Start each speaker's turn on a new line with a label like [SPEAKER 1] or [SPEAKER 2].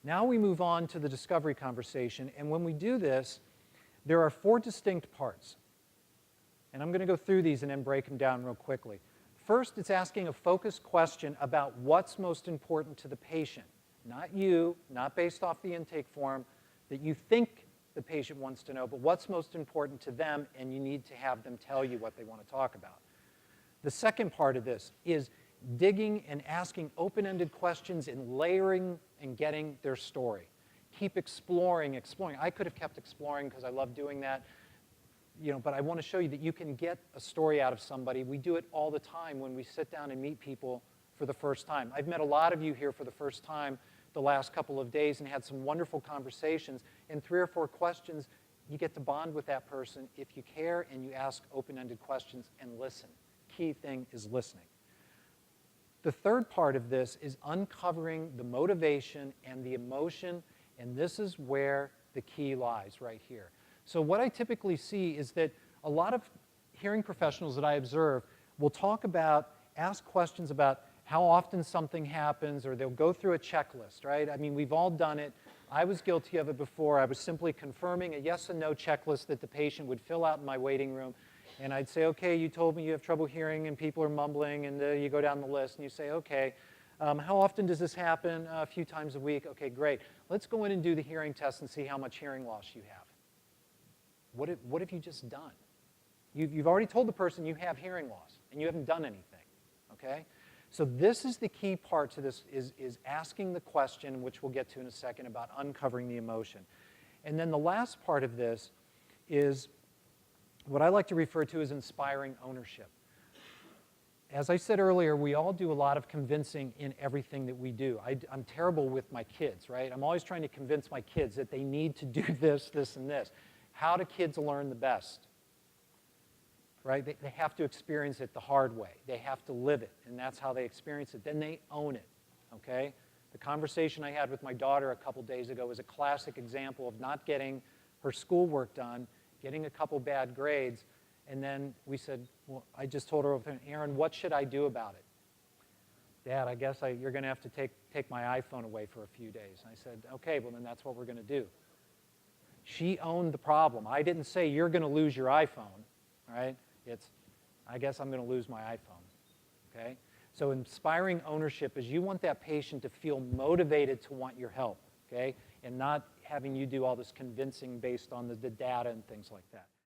[SPEAKER 1] Now we move on to the discovery conversation, and when we do this, there are 4 distinct parts. And I'm going to go through these and then break them down real quickly. First, it's asking a focused question about what's most important to the patient. Not you, not based off the intake form that you think the patient wants to know, but what's most important to them, and you need to have them tell you what they want to talk about. The second part of this is digging and asking open-ended questions and layering and getting their story. Keep exploring, exploring. I could have kept exploring because I love doing that, but I want to show you that you can get a story out of somebody. We do it all the time when we sit down and meet people for the first time. I've met a lot of you here for the first time the last couple of days and had some wonderful conversations. In 3 or 4 questions, you get to bond with that person if you care and you ask open-ended questions and listen. Key thing is listening. The third part of this is uncovering the motivation and the emotion, and this is where the key lies right here. So what I typically see is that a lot of hearing professionals that I observe will ask questions about how often something happens, or they'll go through a checklist, right? I mean, we've all done it. I was guilty of it before. I was simply confirming a yes and no checklist that the patient would fill out in my waiting room. And I'd say, okay, you told me you have trouble hearing and people are mumbling, and you go down the list and you say, okay, how often does this happen? A few times a week. Okay, great. Let's go in and do the hearing test and see how much hearing loss you have. What have you just done? You've already told the person you have hearing loss, and you haven't done anything, okay? So this is the key part to this, is asking the question, which we'll get to in a second, about uncovering the emotion. And then the last part of this is what I like to refer to as inspiring ownership. As I said earlier, we all do a lot of convincing in everything that we do. I'm terrible with my kids, right? I'm always trying to convince my kids that they need to do this, this, and this. How do kids learn the best? Right? They have to experience it the hard way. They have to live it, and that's how they experience it. Then they own it, okay? The conversation I had with my daughter a couple days ago was a classic example of not getting her schoolwork done, getting a couple bad grades, and then we said, well, I just told her, Aaron, what should I do about it? Dad, I guess you're going to have to take my iPhone away for a few days. And I said, okay, well, then that's what we're going to do. She owned the problem. I didn't say, you're going to lose your iPhone, right? It's, I guess I'm going to lose my iPhone, okay? So inspiring ownership is you want that patient to feel motivated to want your help, okay? And not having you do all this convincing based on the data and things like that.